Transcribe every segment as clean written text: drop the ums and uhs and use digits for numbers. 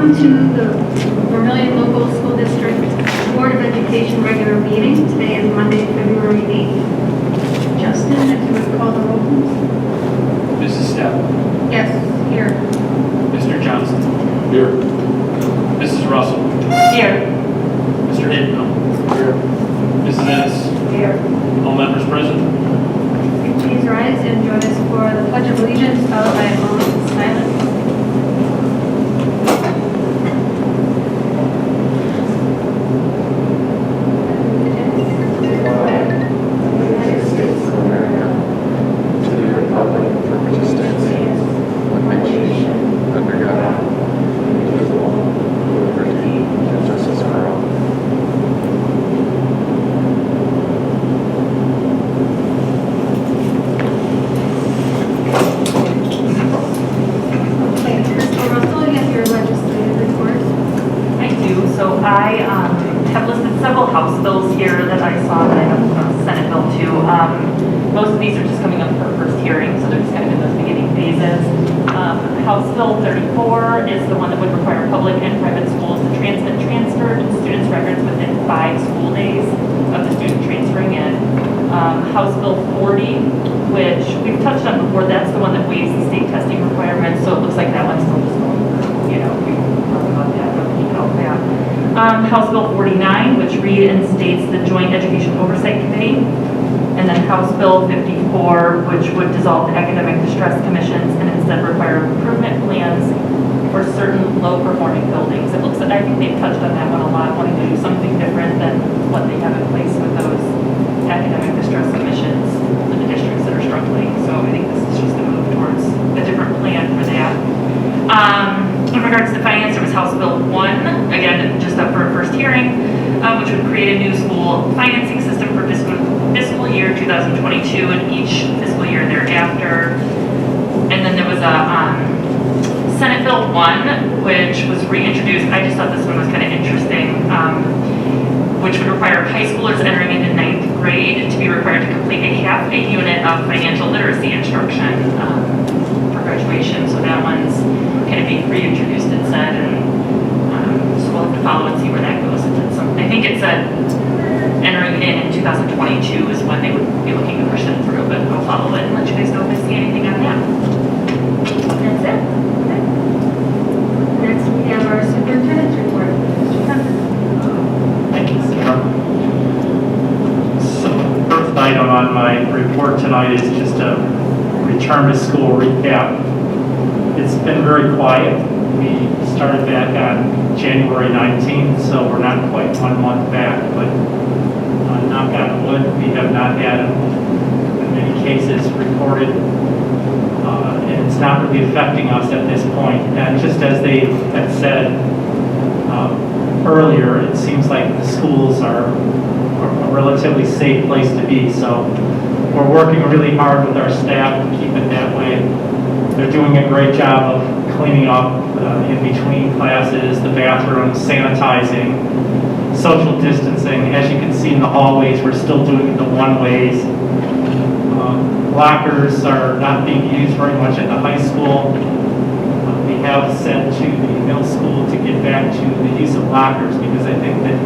welcome to the Vermilion Local School District Board of Education regular meeting. Today is Monday, February 8th. Justin, if you would call the roll, please. Mrs. Stepp. Yes, here. Mr. Johnson. Here. Mrs. Russell. Here. Mr. Hiddenville. Here. Mrs. Ennis. Here. All members present. Please rise and join us for the Pledge of Allegiance, followed by a moment of silence. have listed several House bills here that I saw that I have a Senate bill too. Most of these are just coming up for first hearing, so they're just kind of in those beginning phases. House Bill 34 is the one that would require public and private schools to transmit transferred students' records within 5 school days of the student transferring in. House Bill 40, which we've touched on before, that's the one that waives the state testing requirements, so it looks like that one's still just going through, we talked about that, but keep it out there. House Bill 49, which reinstates the Joint Education Oversight Committee. And then House Bill 54, which would dissolve the academic distress commissions and instead require improvement plans for certain low-performing buildings. It looks like, I think they've touched on that one a lot, wanting to do something different than what they have in place with those academic distress commissions in the districts that are struggling. So I think this is just a move towards a different plan for that. In regards to finance, there was House Bill 1, again, just up for a first hearing, which would create a new school financing system for fiscal year 2022 and each fiscal year thereafter. And then there was a Senate Bill 1, which was reintroduced. I just thought this one was kind of interesting, which would require high schoolers entering into 9th grade to be required to complete a half a unit of financial literacy instruction for graduation. So that one's kind of being reintroduced instead, and so we'll have to follow and see where that goes. I think it said entering in 2022 is when they would be looking to push that through, but I'll follow it and let you guys know if I see anything on that. That's it. Okay. Next, we have our superintendent's report. Mr. Kemper. Thank you, Sarah. So the first item on my report tonight is just a return to school recap. It's been very quiet. We started back on January 19th, so we're not quite 1 month back, but knock on wood, we have not had many cases reported, and it's not really affecting us at this point. And just as they had said earlier, it seems like the schools are a relatively safe place to be, so we're working really hard with our staff to keep it that way. They're doing a great job of cleaning up in between classes, the bathrooms, sanitizing, social distancing. As you can see in the hallways, we're still doing the one-ways. Lockers are not being used very much at the high school. We have said to the middle school to get back to the use of lockers because I think that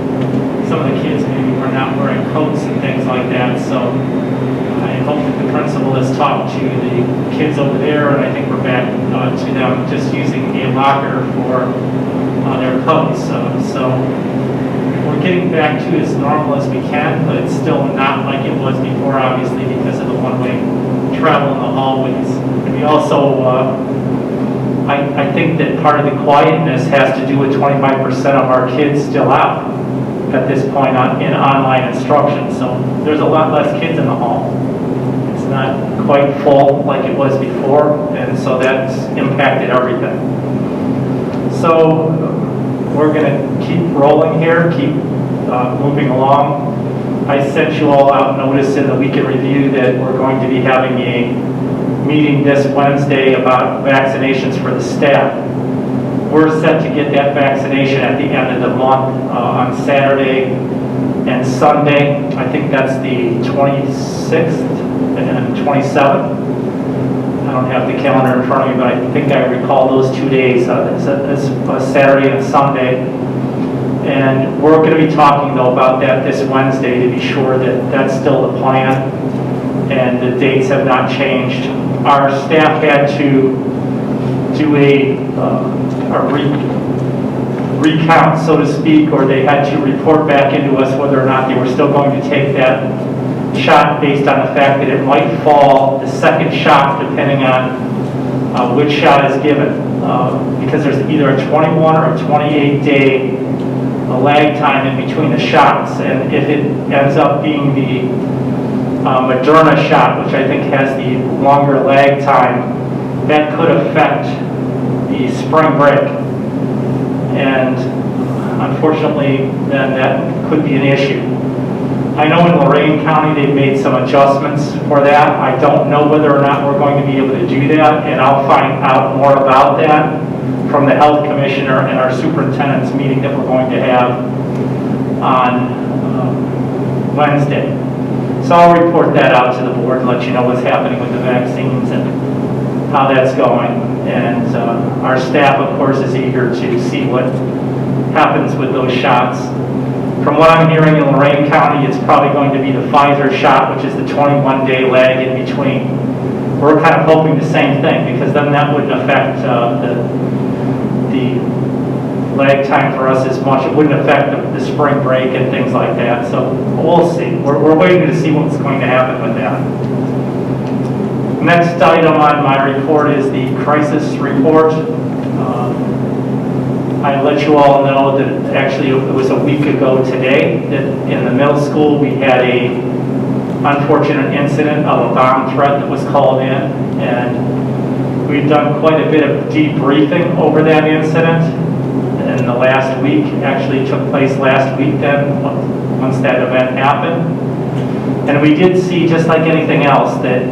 some of the kids maybe are not wearing coats and things like that. So I hope that the principal has talked to the kids over there, and I think we're back to them just using a locker for their coats. So we're getting back to as normal as we can, but it's still not like it was before, obviously, because of the one-way travel in the hallways. And we also, I think that part of the quietness has to do with 25% of our kids still out at this point in online instruction. So there's a lot less kids in the hall. It's not quite full like it was before, and so that's impacted everything. So we're going to keep rolling here, keep moving along. I sent you all out notice in the weekend review that we're going to be having a meeting this Wednesday about vaccinations for the staff. We're set to get that vaccination at the end of the month on Saturday and Sunday. I think that's the 26th and 27th. I don't have the calendar in front of me, but I think I recall those 2 days. It's a Saturday and a Sunday. And we're going to be talking, though, about that this Wednesday to be sure that that's still the plan and the dates have not changed. Our staff had to do a recount, so to speak, or they had to report back into us whether or not they were still going to take that shot based on the fact that it might fall the second shot depending on which shot is given. Because there's either a 21 or a 28-day lag time in between the shots, and if it ends up being the Moderna shot, which I think has the longer lag time, that could affect the spring break. And unfortunately, then that could be an issue. I know in Lorain County they've made some adjustments for that. I don't know whether or not we're going to be able to do that, and I'll find out more about that from the health commissioner and our superintendent's meeting that we're going to have on Wednesday. So I'll report that out to the board and let you know what's happening with the vaccines and how that's going. And our staff, of course, is eager to see what happens with those shots. From what I'm hearing in Lorain County, it's probably going to be the Pfizer shot, which is the 21-day lag in between. We're kind of hoping the same thing, because then that wouldn't affect the lag time for us as much. It wouldn't affect the spring break and things like that. So we'll see. We're waiting to see what's going to happen with that. Next item on my report is the crisis report. I let you all know that actually it was a week ago today that in the middle school we had a unfortunate incident of a bomb threat that was called in, and we've done quite a bit of debriefing over that incident in the last week. Actually took place last week then, once that event happened. And we did see, just like anything else, that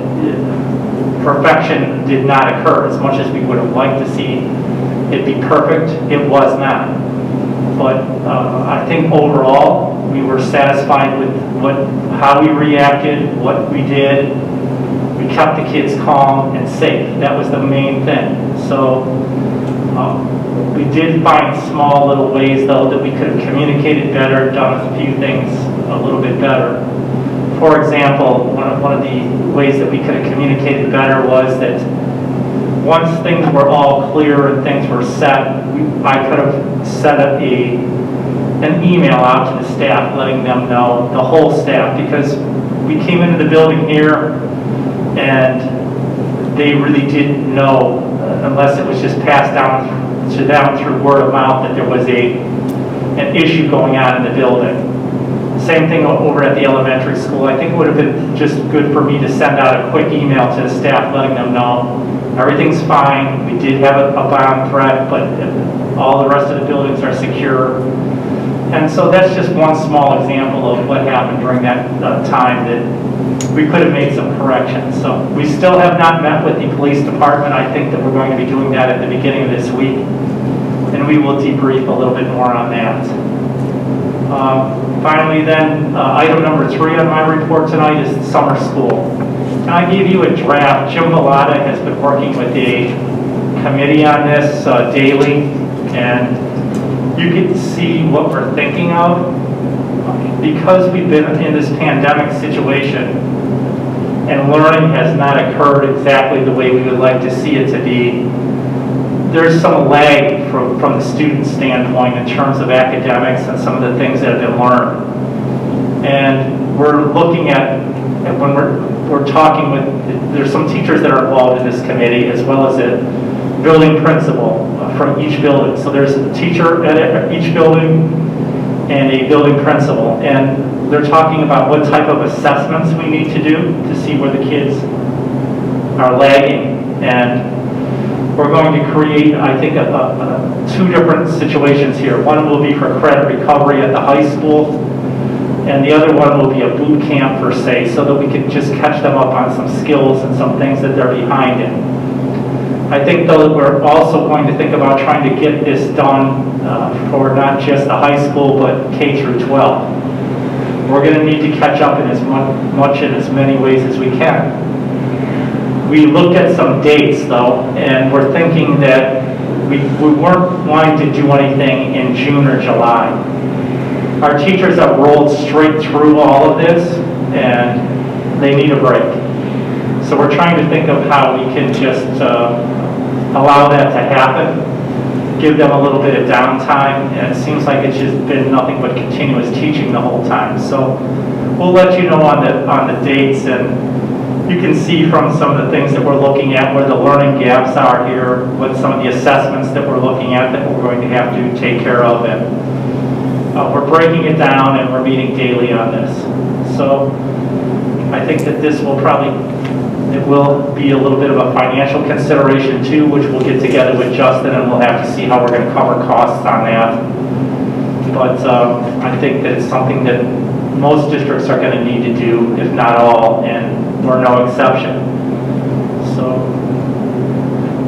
perfection did not occur. As much as we would have liked to see it be perfect, it was not. But I think overall we were satisfied with how we reacted, what we did. We kept the kids calm and safe. That was the main thing. So we did find small little ways, though, that we could have communicated better, done a few things a little bit better. For example, one of the ways that we could have communicated better was that once things were all clear and things were set, I could have sent an email out to the staff letting them know, the whole staff, because we came into the building here and they really didn't know, unless it was just passed down to them through word of mouth, that there was an issue going on in the building. Same thing over at the elementary school. I think it would have been just good for me to send out a quick email to the staff letting them know everything's fine. We did have a bomb threat, but all the rest of the buildings are secure. And so that's just one small example of what happened during that time that we could have made some corrections. So we still have not met with the police department. I think that we're going to be doing that at the beginning of this week, and we will debrief a little bit more on that. Finally then, item number 3 on my report tonight is summer school. And I gave you a draft. Jim Vallada has been working with a committee on this daily, and you can see what we're thinking of. Because we've been in this pandemic situation and learning has not occurred exactly the way we would like to see it to be, there's some lag from the student standpoint in terms of academics and some of the things that have been learned. And we're looking at when we're talking with, there's some teachers that are involved in this committee, as well as a building principal from each building. So there's a teacher at each building and a building principal. And they're talking about what type of assessments we need to do to see where the kids are lagging. And we're going to create, I think, 2 different situations here. One will be for credit recovery at the high school, and the other one will be a boot camp per se, so that we can just catch them up on some skills and some things that they're behind in. I think, though, that we're also going to think about trying to get this done for not just the high school, but K through 12. We're going to need to catch up in as much in as many ways as we can. We looked at some dates though, and we're thinking that we weren't wanting to do anything in June or July. Our teachers have rolled straight through all of this, and they need a break. So we're trying to think of how we can just allow that to happen, give them a little bit of downtime, and it seems like it's just been nothing but continuous teaching the whole time. So we'll let you know on the dates, and you can see from some of the things that we're looking at where the learning gaps are here, what some of the assessments that we're looking at that we're going to have to take care of, and we're breaking it down and we're meeting daily on this. So I think that this will it will be a little bit of a financial consideration too, which we'll get together with Justin and we'll have to see how we're going to cover costs on that. But I think that it's something that most districts are going to need to do, if not all, and we're no exception. So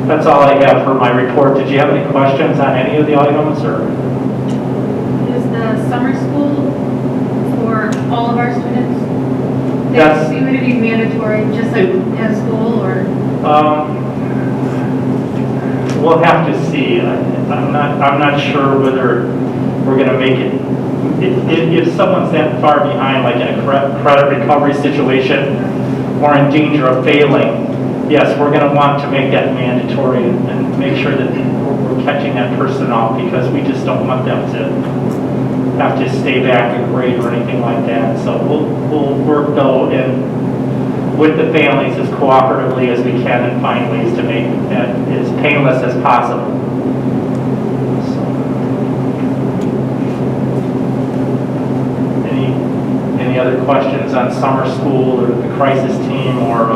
that's all I have for my report. Did you have any questions on any of the items, or? Is the summer school for all of our students? Yes. Would it be mandatory, just like at school, or? We'll have to see. I'm not sure whether we're going to make it. If someone's that far behind, like in a credit recovery situation, or in danger of failing, yes, we're going to want to make that mandatory and make sure that we're catching that person off, because we just don't want them to have to stay back a grade or anything like that. So we'll work though with the families as cooperatively as we can and find ways to make that as painless as possible. So, any other questions on summer school or the crisis team or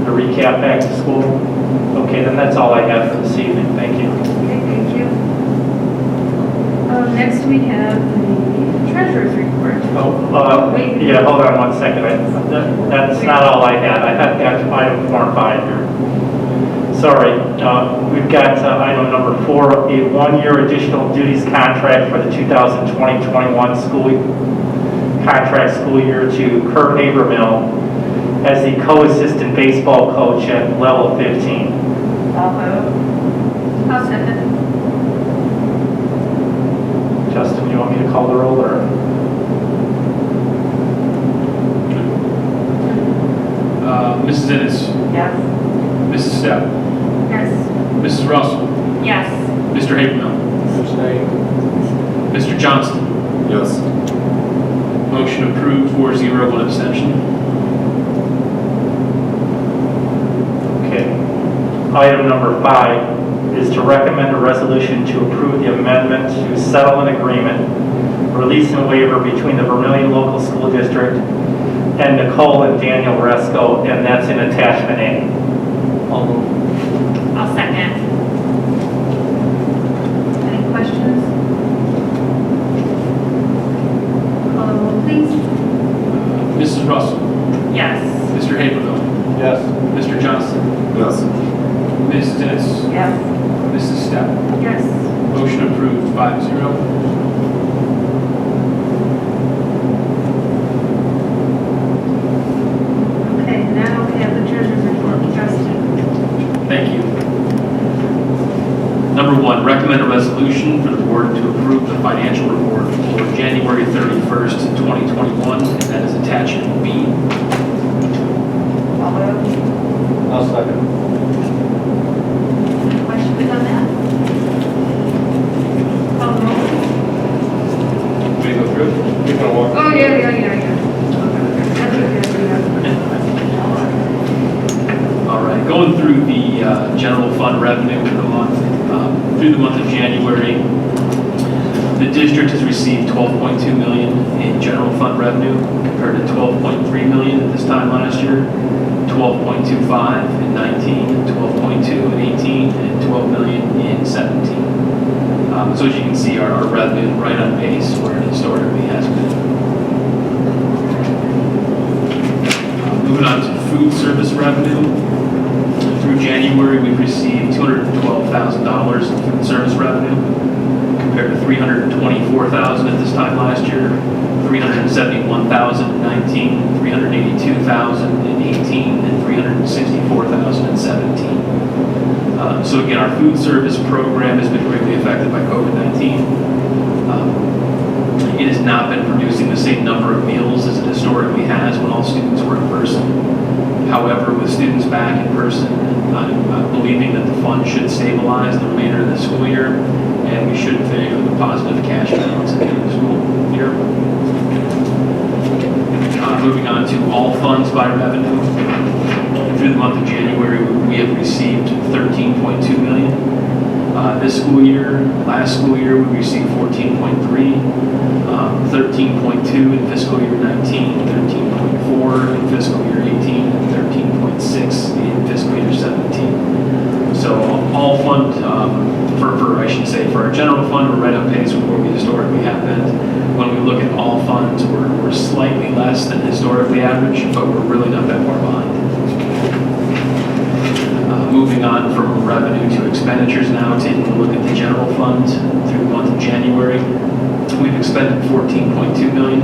the recap back to school? Okay, then that's all I have for this evening. Thank you. Okay, thank you. Next we have the treasurer's report. Wait. Yeah, hold on 1 second. That's not all I had. I had item 4 and 5 here. Sorry. We've got item number 4, a 1-year additional duties contract for the 2020-21 school year to Kurt Habermill as the co-assistant baseball coach at level 15. I'll second. Justin, you want me to call the roll, or? Mrs. Ennis. Yes. Mrs. Stepp. Yes. Mrs. Russell. Yes. Mr. Habermill. Mr. Johnston. Yes. Motion approved 4-0, 1 abstention. Okay. Item number 5 is to recommend a resolution to approve the amendment to settlement agreement, release and waiver between the Vermilion Local School District and Nicole and Daniel Resco, and that's in attachment A. I'll second. Any questions? Call the roll, please. Mrs. Russell. Yes. Mr. Habermill. Yes. Mr. Johnston. Yes. Mrs. Ennis. Yes. Mrs. Stepp. Yes. Motion approved 5-0. Okay, now we have the treasurer's report. Justin. Thank you. Number 1, recommend a resolution for the board to approve the financial report for January 31st, 2021, and that is attachment B. I'll second. Any questions on that? Call the roll. Can we go through it? You're gonna walk. Oh, yeah. That's okay. All right, going through the general fund revenue for the month, through the month of January, the district has received $12.2 million in general fund revenue compared to $12.3 million at this time last year, $12.25 in 19, $12.2 in 18, and $12 million in 17. So as you can see, our revenue is right on pace where it historically has been. Moving on to food service revenue. Through January, we've received $212,000 in food service revenue, compared to $324,000 at this time last year, $371,000 in 19, $382,000 in 18, and $386,000 $364,017. So again, our food service program has been greatly affected by COVID-19. It has not been producing the same number of meals as it historically has when all students were in person. However, with students back in person, I'm believing that the fund should stabilize the remainder of the school year, and we should finish with a positive cash balance at the end of the school year. Moving on to all funds by revenue. Through the month of January, we have received $13.2 million. This school year, last school year, we received 14.3, 13.2 in fiscal year 19, 13.4 in fiscal year 18, and 13.6 in fiscal year 17. So all fund, for our general fund, we're right on pace with where we historically have been. When we look at all funds, we're slightly less than historically average, but we're really not that far behind. Moving on from revenue to expenditures now, taking a look at the general fund through the month of January. We've expended $14.2 million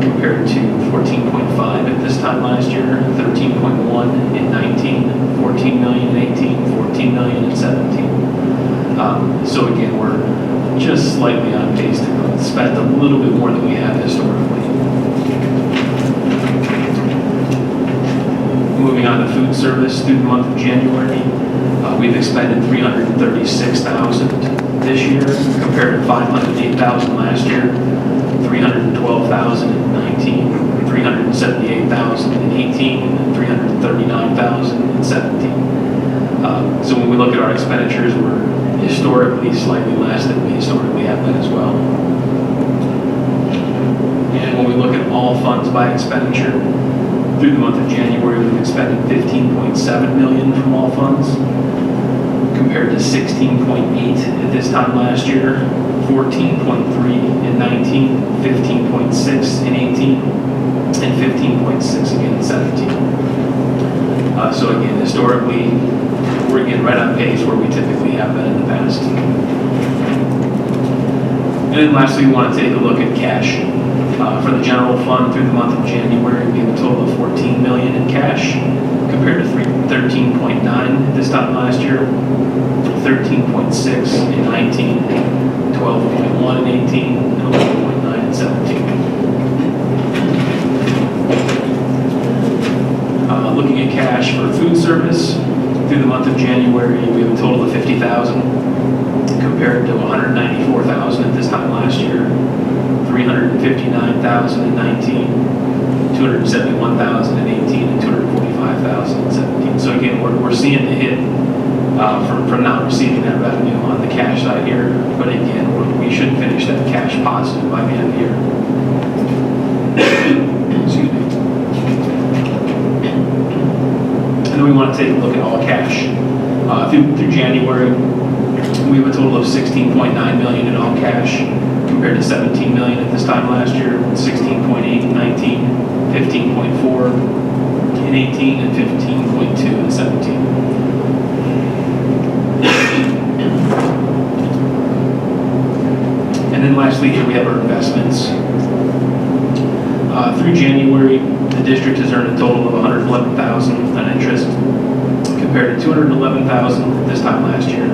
compared to $14.5 at this time last year, $13.1 in 19, $14 million in 18, $14 million in 17. So again, we're just slightly on pace to spend a little bit more than we have historically. Moving on to food service, through the month of January, we've expended $336,000 this year compared to $508,000 last year, $312,000 in 19, $378,000 in 18, and $339,000 in 17. So when we look at our expenditures, we're historically slightly less than we historically have been as well. And when we look at all funds by expenditure, through the month of January, we've expended $15.7 million from all funds, compared to $16.8 at this time last year, $14.3 in 19, $15.6 in 18, and $15.6 again in 17. So again, historically, we're again right on pace where we typically have been in the past. And then lastly, we want to take a look at cash. For the general fund through the month of January, we have a total of $14 million in cash compared to $13.9 at this time last year, $13.6 in 19, $12.1 in 18, and $11.9 in 17. Looking at cash for food service, through the month of January, we have a total of $50,000 compared to $194,000 at this time last year, $359,000 in 19, $271,000 in 18, and $245,000 in 17. So again, we're seeing the hit from not receiving that revenue on the cash side here, but again, we should finish that cash positive by the end of the year. Excuse me. And then we want to take a look at all cash. Through January, we have a total of $16.9 million in all cash, compared to $17 million at this time last year, $16.8 in 19, $15.4 in 18, and $15.2 in 17. And then lastly, here we have our investments. Through January, the district has earned a total of $111,000 on interest, compared to $211,000 this time last year,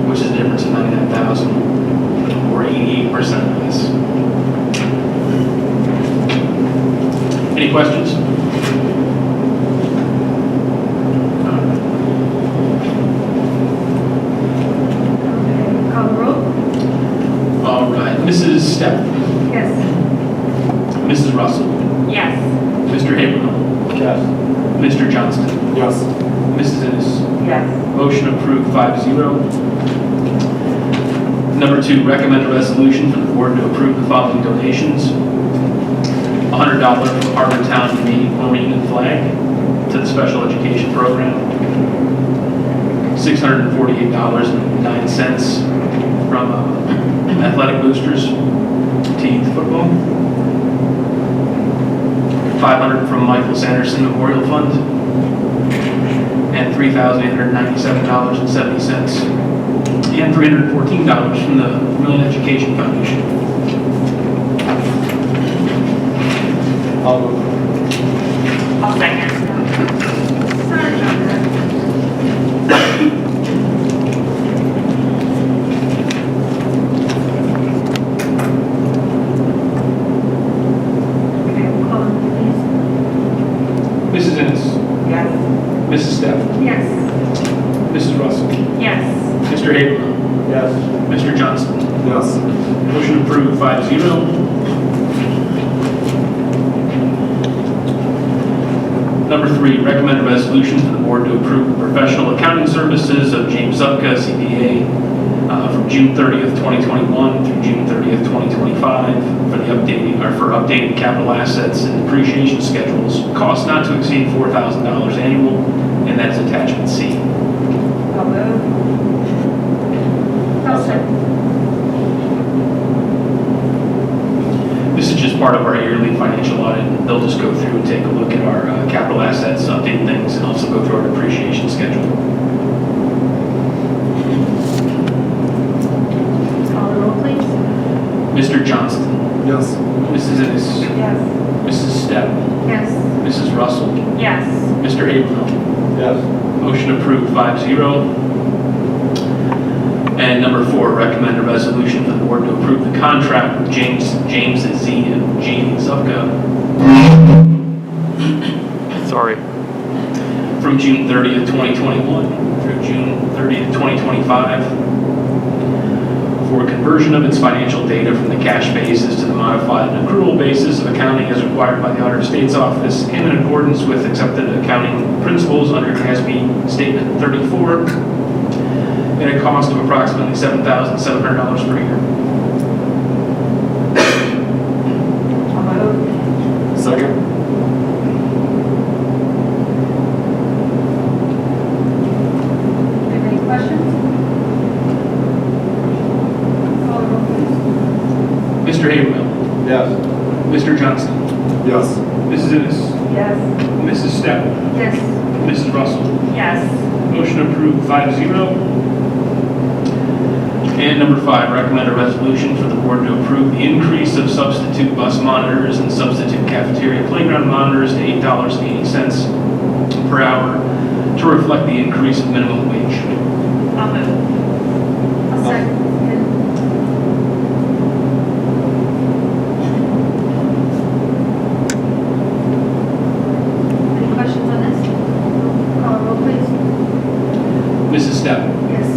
which is a difference of $99,000, or 88% of this. Any questions? Call the roll? All right, Mrs. Stepp, Yes. Mrs. Russell, Yes. Mr. Habermill, Yes. Mr. Johnston, Yes. Mrs. Ennis. Yes. Motion approved 5-0. Number 2, recommend a resolution for the board to approve the following donations. $100 from Harbor Town Marine and Flag to the special education program. $648.09 from athletic boosters to youth football. $500 from Michael Sanderson Memorial Fund. And $3,897.70. And $314 from the Vermilion Education Foundation. I'll move. I'll second. Sir, Mrs. Ennis. Yes. Mrs. Stepp. Yes. Mrs. Russell. Yes. Mr. Habermill. Yes. Mr. Johnston. Yes. Motion approved 5-0. Number 3, recommend a resolution for the board to approve the professional accounting services of James Zupka, CPA, from June 30th, 2021 through June 30th, 2025 for updated capital assets and depreciation schedules, cost not to exceed $4,000 annual, and that's attachment C. I'll move. I'll second. This is just part of our yearly financial audit. They'll just go through and take a look at our capital assets, update things, and also go through our depreciation schedule. Call the roll, please. Mr. Johnston. Yes. Mrs. Ennis. Yes. Mrs. Stepp. Yes. Mrs. Russell. Yes. Mr. Habermill. Yes. Motion approved 5-0. And number 4, recommend a resolution for the board to approve the contract with James Z and G Zupka. Sorry. From June 30th, 2021 through June 30th, 2025 for conversion of its financial data from the cash basis to the modified and accrual basis of accounting as required by the Auditor State's Office and in accordance with accepted accounting principles under GASB Statement 34 at a cost of approximately $7,700 per year. I'll move. Second. Any questions? Call the roll, please. Mr. Habermill. Yes. Mr. Johnston. Yes. Mrs. Ennis. Yes. Mrs. Stepp. Yes. Mrs. Russell. Yes. Motion approved 5-0. And number 5, recommend a resolution for the board to approve the increase of substitute bus monitors and substitute cafeteria playground monitors to $8.80 per hour to reflect the increase of minimum wage. I'll move. I'll second. Any questions on this? Call the roll, please. Mrs. Stepp. Yes.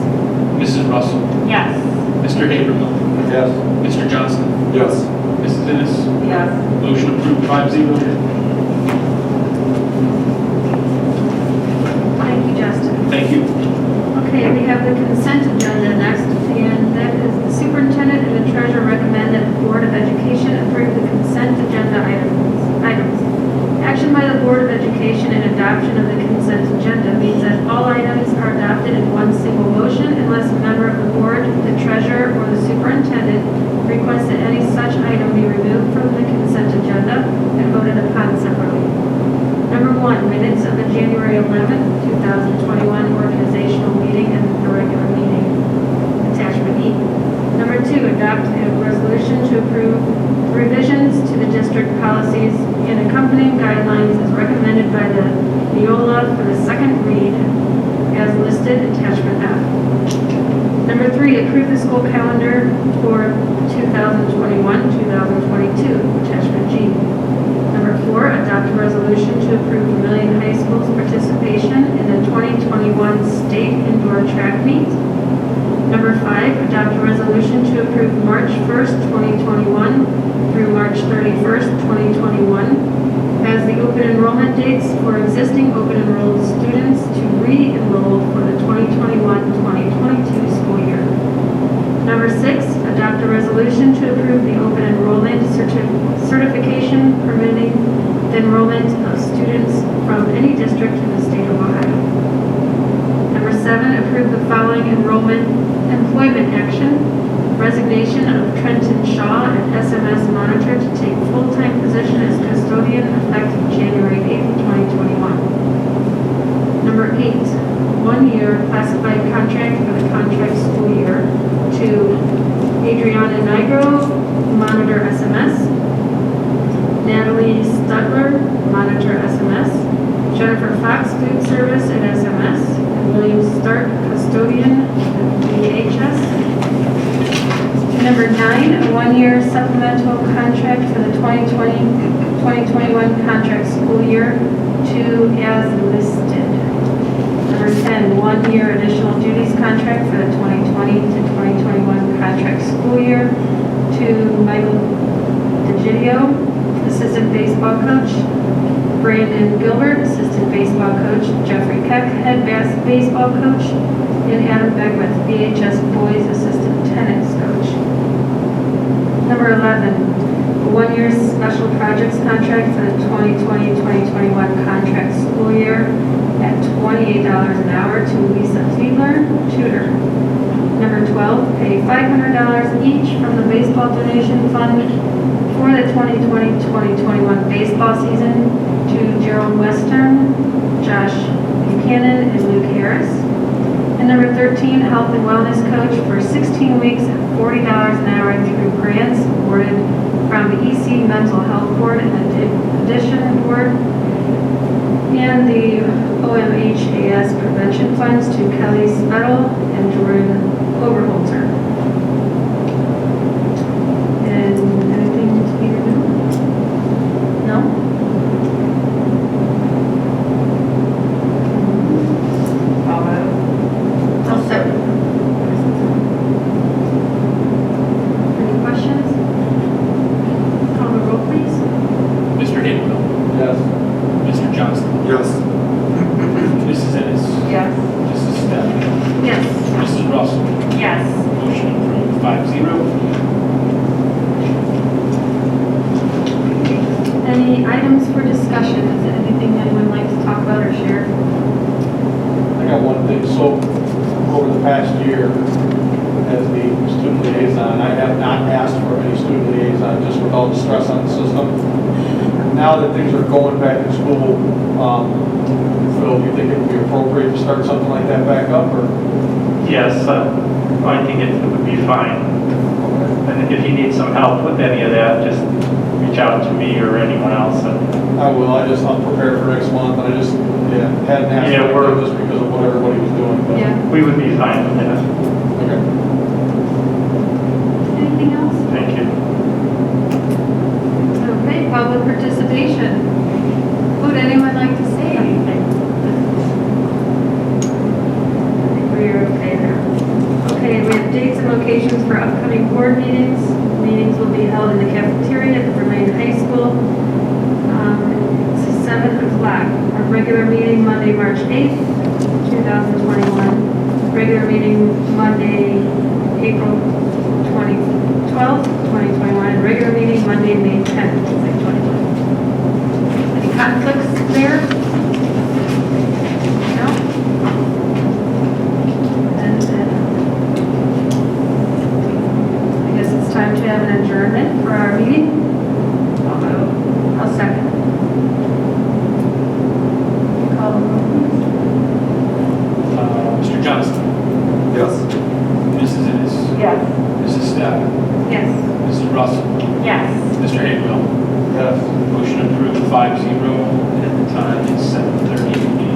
Mrs. Russell. Yes. Mr. Habermill. Yes. Mr. Johnston. Yes. Mrs. Ennis. Yes. Motion approved 5-0. Thank you, Justin. Thank you. Okay, we have the consent agenda next, and that is the superintendent and the treasurer recommend that the Board of Education approve the consent agenda items. Action by the Board of Education and adoption of the consent agenda means that all items are adopted in one single motion unless a member of the board, the treasurer, or the superintendent requests that any such item be removed from the consent agenda and voted upon separately. Number 1, minutes of the January 11th, 2021 organizational meeting and the regular meeting. Attachment E. Number 2, adopt a resolution to approve revisions to the district policies and accompanying guidelines as recommended by the Neola for the second read as listed, attachment F. Number 3, approve the school calendar for 2021-2022, attachment G. Number 4, adopt a resolution to approve Vermilion High School's participation in the 2021 state indoor track meet. Number 5, adopt a resolution to approve March 1st, 2021 through March 31st, 2021 as the open enrollment dates for existing open enrolled students to re-enroll for the 2021-2022 school year. Number 6, adopt a resolution to approve the open enrollment certification permitting the enrollment of students from any district in the state of Ohio. Number 7, approve the following employment action. Resignation of Trenton Shaw, an SMS monitor, to take full-time position as custodian effective January 8th, 2021. Number 8, 1-year classified contract for the contract school year to Adriana Nigro, monitor SMS, Natalie Studler, monitor SMS, Jennifer Fox, food service at SMS, and William Stark, custodian at VHS. Number 9, a 1-year supplemental contract for the 2020-2021 contract school year to 2 as listed. Number 10, one-year additional duties contract for the 2020 to 2021 contract school year to Michael DeGidio, assistant baseball coach, Brandon Gilbert, assistant baseball coach, Jeffrey Keck, head baseball coach, and Adam Beckwith, BHS boys assistant tennis coach. Number 11, a one-year special projects contract for the 2020-2021 contract school year at $28 an hour to Lisa Fiedler, tutor. Number 12, pay $500 each from the baseball donation fund for the 2020-2021 baseball season to Gerald Western, Josh Buchanan, and Luke Harris. And number 13, health and wellness coach for 16 weeks at $40 an hour through grants awarded from the EC Mental Health Board and Addition Board and the OMHAS Prevention Funds to Kelly Spettle and Jordan Overholzer. And anything to be removed? No? I'll second. Any questions? Call the roll, please. Mr. Habermill, Yes. Mr. Johnston, Yes. Mrs. Ennis, Yes. Mrs. Steph, Yes. Mrs. Russell. Yes. Motion approved 5-0. Any items for discussion? Is there anything anyone would like to talk about or share? I got one thing. So, over the past year, as the student liaison, I have not asked for any student liaison, just with all the stress on the system. Now that things are going back to school, Phil, do you think it would be appropriate to start something like that back up, or? Yes, I think it would be fine. And if you need some help with any of that, just reach out to me or anyone else. I will. I'll prepare for next month. I just, hadn't asked Yeah, for it just because of what everybody was doing. But, Yeah. We would be fine with that. Okay. Anything else? Thank you. Okay, public participation. Would anyone like to say anything? I think we're okay there. Okay, we have dates and locations for upcoming board meetings. Meetings will be held in the cafeteria at the Vermilion High School. It's 7 o'clock. Our regular meeting Monday, March 8th, 2021. Regular meeting Monday, April 12th, 2021. And regular meeting Monday, May 10th, 2021. Any conflicts there? No? And I guess it's time to have an adjournment for our meeting. I'll second. Call the roll, please. Mr. Johnston, Yes. Mrs. Ennis, Yes. Mrs. Steph, Yes. Mrs. Russell, Yes. Mr. Habermill. Yes. Motion approved 5-0, and the time is 7:30 p.m.